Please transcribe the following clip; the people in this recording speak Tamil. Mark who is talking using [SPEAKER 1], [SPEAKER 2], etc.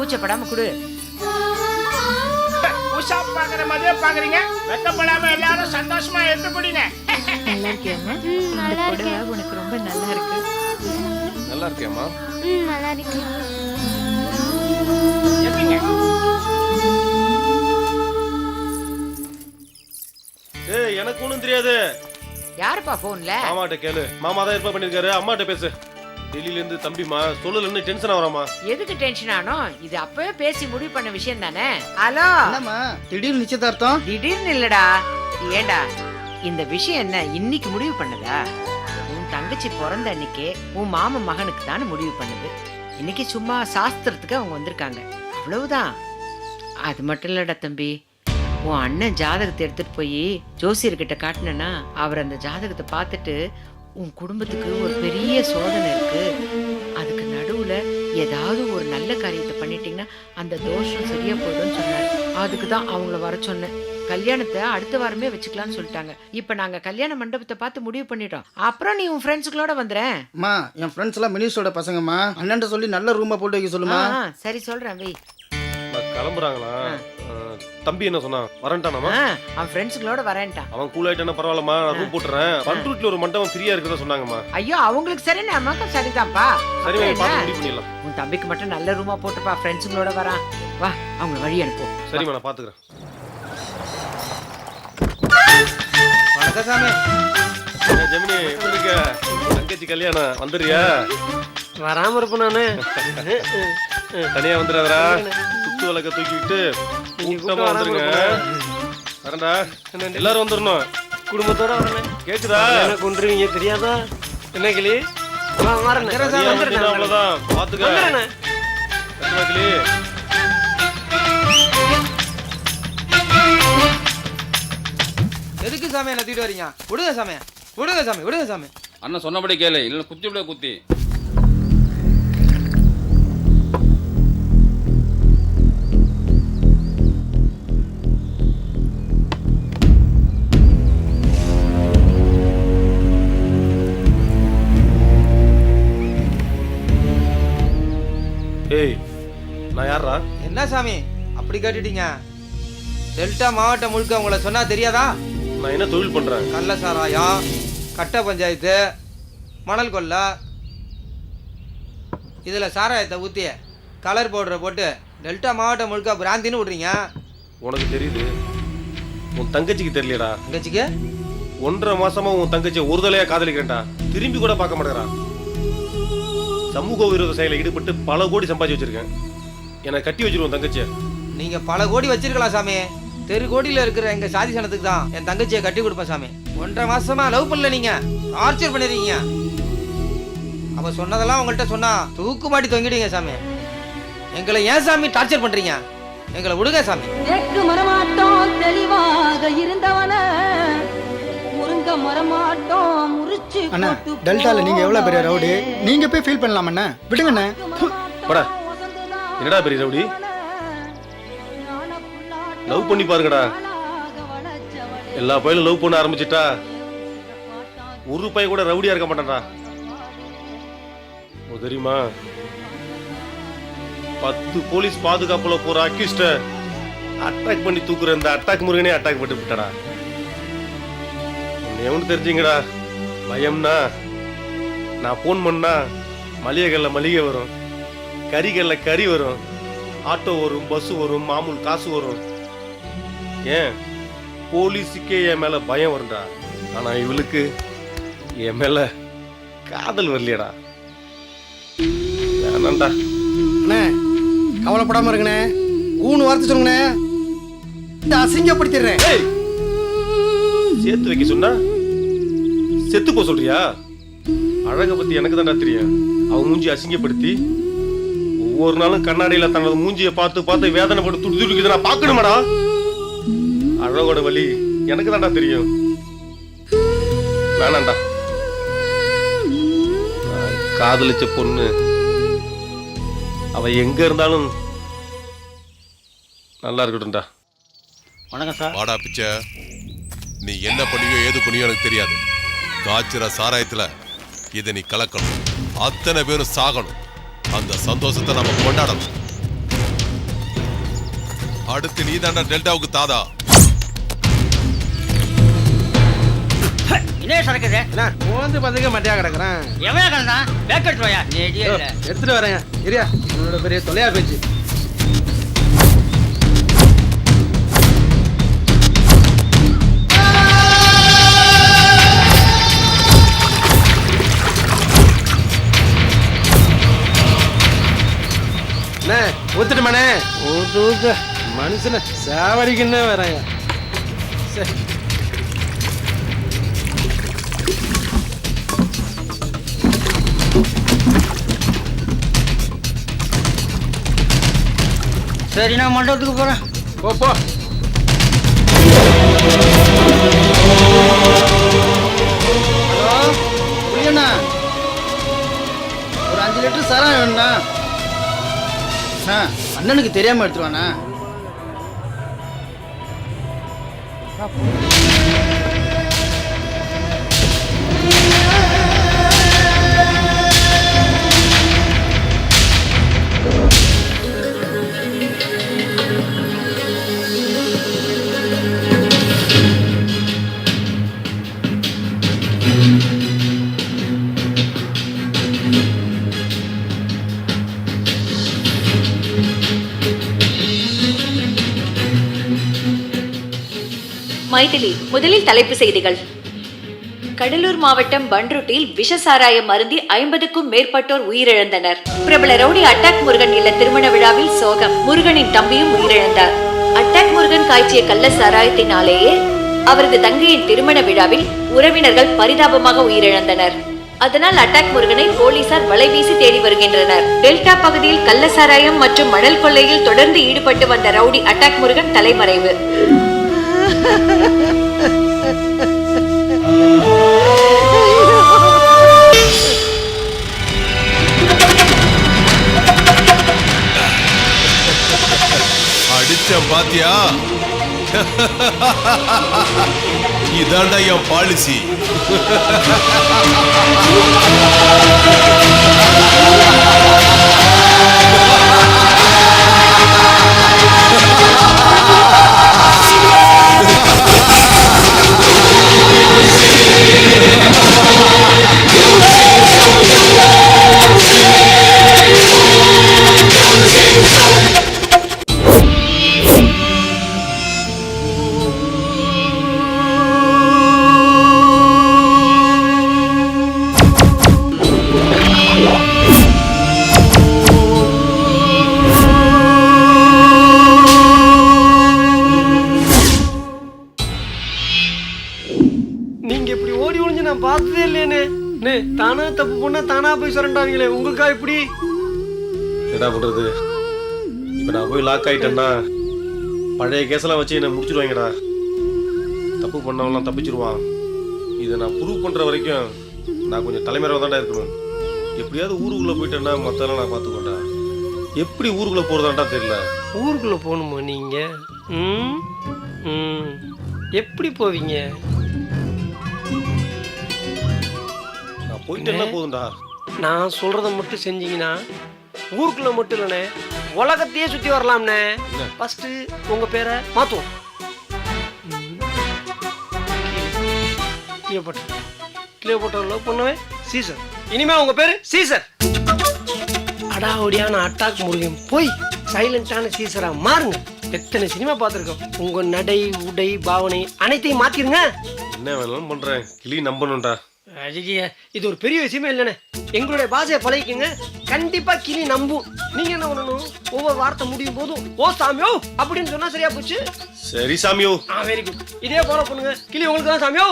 [SPEAKER 1] கூச்சப்படாம கொடு.
[SPEAKER 2] புதுசா பாக்குற மாதிரியே பாக்குறீங்க. வெக்கப்படாம எல்லாரும் சந்தோஷமா எடுத்து குடிங்க.
[SPEAKER 3] நல்லா இருக்கியாம்மா? இந்த புடவை உனக்கு ரொம்ப நல்லா இருக்கு.
[SPEAKER 4] நல்லா இருக்கியாம்மா?
[SPEAKER 5] நல்லா இருக்கு.
[SPEAKER 2] எப்படிங்க?
[SPEAKER 4] ஏய் எனக்கு ஒண்ணும் தெரியாது.
[SPEAKER 1] யாருப்பா போன்ல?
[SPEAKER 4] மாமாட்ட கேளு. மாமா தான் ஏற்பாடு பண்ணிருக்காரு. அம்மாட்ட பேசு. டெல்லியில இருந்து தம்பிமா சொல்லலன்னு டென்ஷன் ஆவறாமா?
[SPEAKER 1] எதுக்கு டென்ஷன் ஆனோ? இது அப்பவே பேசி முடிவு பண்ண விஷயம் தானே. ஹலோ,
[SPEAKER 6] என்னம்மா திடீர்னு நிச்சயதார்த்தம்?
[SPEAKER 1] திடீர்னு இல்லடா. ஏண்டா இந்த விஷயம் என்ன இன்னைக்கு முடிவு பண்ணதா? உன் தங்கச்சி பிறந்த அன்னைக்கே உன் மாமா மகனுக்கு தானே முடிவு பண்ணுது. இன்னைக்கு சும்மா சாஸ்திரத்துக்கு அவங்க வந்திருக்காங்க, அவ்வளவுதான். அது மட்டும் இல்லடா தம்பி, உன் அண்ணன் ஜாதகத்தை எடுத்துட்டு போய் ஜோசியர்கிட்ட காட்டினா அவர் அந்த ஜாதகத்தை பார்த்துட்டு உன் குடும்பத்துக்கு ஒரு பெரிய சோதனை இருக்கு, அதுக்கு நடுவுல ஏதாவது ஒரு நல்ல காரியத்தை பண்ணிட்டீங்கன்னா அந்த தோஷம் சரியா போயிடும்னு சொன்னாரு. அதுக்கு தான் அவங்கள வர சொன்னேன். கல்யாணத்தை அடுத்த வாரமே வச்சுக்கலாம்னு சொல்லிட்டாங்க. இப்ப நாங்க கல்யாண மண்டபத்தை பார்த்து முடிவு பண்ணிட்டோம். அப்புறம் நீ உன் ஃப்ரெண்ட்ஸுகளோட வந்துறேன்.
[SPEAKER 6] அம்மா என் ஃப்ரெண்ட்ஸ் எல்லாம் மினிஸ்டரோட பசங்கம்மா. அண்ணன்ட்ட சொல்லி நல்ல ரூமா போட்டு வைக்க சொல்லுமா.
[SPEAKER 1] சரி சொல்றேன் வை.
[SPEAKER 4] கிளம்புறாங்களா? தம்பி என்ன சொன்னா? வரேன்டானாமா?
[SPEAKER 1] அவன் ஃப்ரெண்ட்ஸுகளோட வரேன்ட்டான்.
[SPEAKER 4] அவன் கூல் ஆயிட்டானா பரவாயில்லம்மா, நான் ரூம் போட்டுறேன். பண்ருட்டில ஒரு மண்டபம் ஃப்ரீயா இருக்குதா சொன்னாங்கம்மா.
[SPEAKER 1] ஐயோ அவங்களுக்கு சரி, நமக்கும் சரிதான்ப்பா.
[SPEAKER 4] சரி பார்த்து முடிவு பண்ணிடலாம்.
[SPEAKER 1] உன் தம்பிக்கு மட்டும் நல்ல ரூமா போட்டுப்பா, ஃப்ரெண்ட்ஸுங்களோட வரான். வா அவங்க வழி அனுப்போம்.
[SPEAKER 4] சரிம்மா நான் பாத்துக்கிறேன்.
[SPEAKER 6] வணக்கம் சாமி.
[SPEAKER 4] ஜெமினி எப்படி இருக்க? தங்கச்சி கல்யாணம் வந்துடுறியா?
[SPEAKER 7] வராம இருப்பேன் நானு.
[SPEAKER 4] தனியா வந்துடாதடா. சுத்து விளக்க தூக்கிட்டு கூட்டமா வந்துருங்க. வரேன்டா. எல்லாரும் வந்துடணும்.
[SPEAKER 7] குடும்பத்தோட வரேன்.
[SPEAKER 4] கேக்குதா?
[SPEAKER 7] என்ன கொண்டுருவீங்க தெரியாதா? என்ன கிளி? வரேன்.
[SPEAKER 4] அவ்வளவுதான் பாத்துக்க. கிளி
[SPEAKER 6] எதுக்கு சாமி என்ன தூக்கிட்டு வரீங்க? விடுங்க சாமி, விடுங்க சாமி, விடுங்க சாமி.
[SPEAKER 8] அண்ணன் சொன்னபடி கேளு, இல்லைன்னா குத்தி விட குத்தி.
[SPEAKER 4] ஏய் நான் யாரா?
[SPEAKER 6] என்ன சாமி அப்படி கேட்டுட்டீங்க? டெல்டா மாவட்டம் முழுக்க உங்களை சொன்னா தெரியாதா?
[SPEAKER 4] நான் என்ன தொழில் பண்றேன்?
[SPEAKER 6] கள்ள சாராயம், கட்ட பஞ்சாயத்து, மணல் கொள்ளை. இதில் சாராயத்தை ஊற்றி கலர் பவுடரை போட்டு டெல்டா மாவட்டம் முழுக்க பிராந்தின்னு விட்றீங்க.
[SPEAKER 4] உனக்கு தெரியுது, உன் தங்கச்சிக்கு தெரியலடா.
[SPEAKER 6] தங்கச்சிக்கு
[SPEAKER 4] 1.5 மாசமா உன் தங்கச்சியை ஒரு தலையா காதலிக்கிறேன்டா. திரும்பி கூட பார்க்க மாட்டேங்கிறான். சமூக விரோத செயலில் ஈடுபட்டு பல கோடி சம்பாதிச்சு வச்சிருக்கேன். என்னை கட்டி வச்சிருவோம் தங்கச்சியை.
[SPEAKER 6] நீங்கள் பல கோடி வச்சிருக்கலாம் சாமி. தெரு கோடியில் இருக்கிற எங்கள் சாதி சனத்துக்கு தான் என் தங்கச்சியை கட்டி கொடுப்பேன் சாமி. 1.5 மாசமா லவ் பண்ணல, நீங்கள் டார்ச்சர் பண்ணிருக்கீங்க. அவ சொன்னதெல்லாம் உங்கள்கிட்ட சொன்னா தூக்கு மாட்டி தொங்கிடுங்க சாமி. எங்களை ஏன் சாமி டார்ச்சர் பண்றீங்க? எங்களை விடுங்க சாமி.
[SPEAKER 9] தெற்கு மரமாட்டோம் தெளிவாக இருந்தவன முருங்க மரமாட்டோம் முறிச்சு.
[SPEAKER 6] அண்ணா டெல்டால நீங்க எவ்வளவு பெரிய ரவுடி, நீங்க போய் ஃபீல் பண்ணலாம் அண்ணா. விடுங்க அண்ணா.
[SPEAKER 4] போடா. என்னடா பெரிய ரவுடி? லவ் பண்ணி பாருங்கடா. எல்லா பையனும் லவ் பண்ண ஆரம்பிச்சிட்டா ஒரு பையன் கூட ரவுடியா இருக்க மாட்டான்டா. தெரியுமா, 10 போலீஸ் பாதுகாப்புல போற அக்யூஸ்ட அட்டாக் பண்ணி தூக்குற இந்த அட்டாக் முருகனே அட்டாக் பண்ணி விட்டாடா. எவனு தெரிஞ்சுங்கடா, பயம்னா நான் போன் பண்ணா மளிகைகள்ல மளிகை வரும், கறிகள்ல கறி வரும், ஆட்டோ வரும், பஸ் வரும், மாமூல் காசு வரும். ஏன் போலீஸுக்கே என் மேல பயம் வரும்டா. ஆனா இவளுக்கு என் மேல காதல் வரலையடா. வேணாண்டா.
[SPEAKER 6] அண்ணே கவலைப்படாம இருக்குண்ணே. 3 வார்த்தை சொல்லுங்கண்ணே, அசிங்கப்படுத்திடுறேன்.
[SPEAKER 4] சேர்த்து வைக்க சொன்னா செத்து போ சொல்றியா? அழக பத்தி எனக்கு தான்டா தெரியும். அவன் மூஞ்சி அசிங்கப்படுத்தி ஒவ்வொரு நாளும் கண்ணாடியில தனது மூஞ்சியை பார்த்து பார்த்து வேதனைப்பட்டு துடி துடிக்குது நான் பார்க்கணுமாடா? அழகோட வலி எனக்கு தான்டா தெரியும். வேணாண்டா. காதலிச்ச பொண்ணு அவ எங்க இருந்தாலும் நல்லா இருக்கட்டும்டா.
[SPEAKER 6] வணக்கம் சார்.
[SPEAKER 10] வாடா பிச்சை, நீ என்ன பண்ணியோ ஏது பண்ணியோ எனக்கு தெரியாது. காய்ச்சிற சாராயத்துல இதை நீ கலக்கணும். அத்தனை பேரும் சாகணும். அந்த சந்தோஷத்தை நம்ம கொண்டாடணும். அடுத்து நீ தாண்டா டெல்டாவுக்கு தாதா.
[SPEAKER 6] என்ன சரக்குது
[SPEAKER 7] குழந்தை பதுக்க மட்டியா கிடக்குறேன்.
[SPEAKER 6] எவ்வளவு கலந்தா பேக் எடுத்துவாயா
[SPEAKER 7] எடுத்துட்டு வரேங்க. சரியா உன்னோட பெரிய தொலையா போச்சு. என்ன ஊத்துட்டுமாண்ணே? ஊத்து மனுஷனை சாவடிக்குன்னு வரேங்க. சரி
[SPEAKER 6] சரி நான் மண்டபத்துக்கு போறேன்.
[SPEAKER 7] போ போ.
[SPEAKER 5] ஹலோ புரியண்ணா, ஒரு 5 லிட்டர் சாராயம் வேணுண்ணா. அண்ணனுக்கு தெரியாம எடுத்துருவாண்ணா.
[SPEAKER 3] மைதிலி, முதலில் தலைப்பு செய்திகள். கடலூர் மாவட்டம் பன்ருட்டில் விஷசாராயம் அருந்தி 50க்கும் மேற்பட்டோர் உயிரிழந்தனர். பிரபல ரவுடி அட்டாக் முருகன் இல்ல திருமண விழாவில் சோகம். முருகனின் தம்பியும் உயிரிழந்தார். அட்டாக் முருகன் காய்ச்சிய கள்ள சாராயத்தினாலேயே அவரது தங்கையின் திருமண விழாவில் உறவினர்கள் பரிதாபமாக உயிரிழந்தனர். அதனால் அட்டாக் முருகனை போலீசார் வலைவீசி தேடி வருகின்றனர். டெல்டா பகுதியில் கள்ள சாராயம் மற்றும் மணல் கொள்ளையில் தொடர்ந்து ஈடுபட்டு வந்த ரவுடி அட்டாக் முருகன் தலைமறைவு.
[SPEAKER 10] அடிச்ச பாத்தியா? இதாண்டா என் பாலிசி.
[SPEAKER 7] நீங்க இப்படி ஓடி ஒளிஞ்சு நான் பார்த்ததே இல்லையே. தானா தப்பு பண்ணா தானா போய் சுரண்டாங்களே, உங்களுக்கா இப்படி?
[SPEAKER 4] என்ன பண்றது? இப்ப நான் போய் லாக் ஆயிட்டேன்னா பழைய கேஸெல்லாம் வச்சு என்ன முடிச்சிருவாங்கடா. தப்பு பண்ணவங்களாம் தப்பிச்சிருவான். இதை நான் ப்ரூவ் பண்ற வரைக்கும் நான் கொஞ்சம் தலைமறைவா தான்டா இருக்கணும். எப்படியாவது ஊருக்குள்ள போயிட்டேன்னா மத்தெல்லாம் நான் பார்த்துக்கோண்டா. எப்படி ஊருக்குள்ள போறதாண்டா தெரியல.
[SPEAKER 7] ஊருக்குள்ள போகணுமா நீங்க? எப்படி போவீங்க?
[SPEAKER 4] நான் போயிட்டேன்னா போதும்டா.
[SPEAKER 7] நான் சொல்றத மட்டும் செஞ்சீங்கன்னா ஊருக்குள்ள மட்டும் இல்லைண்ணே, உலகத்தையே சுத்தி வரலாம்ண்ணே. ஃபர்ஸ்ட் உங்க பேரை மாத்துவோம். கிளியோபாட்ரா லவ் பண்ணவே சீசர். இனிமே உங்க பேரு சீசர். அடாவடியான அட்டாக் முருகன் போய் சைலண்டான சீசரா மாறுங்க. எத்தனை சினிமா பார்த்துருக்கோம். உங்க நடை உடை பாவனை அனைத்தையும் மாத்திருங்க.
[SPEAKER 4] என்ன வேணாலும் பண்றேன். கிளி நம்பணும்டா.
[SPEAKER 7] அழகிய இது ஒரு பெரிய விஷயமே இல்லைண்ணே. எங்களுடைய பாஷையை பழகிக்குங்க, கண்டிப்பா கிளி நம்பும். நீங்க என்ன பண்ணணும், ஒவ்வொரு வார்த்தை முடியும் போதும் ஓ சாமியோ அப்படின்னு சொன்னா சரியா போச்சு.
[SPEAKER 4] சரி சாமியோ.
[SPEAKER 7] Very good. இதே ஃபாலோ பண்ணுங்க. கிளி உங்களுக்கு தான் சாமியோ.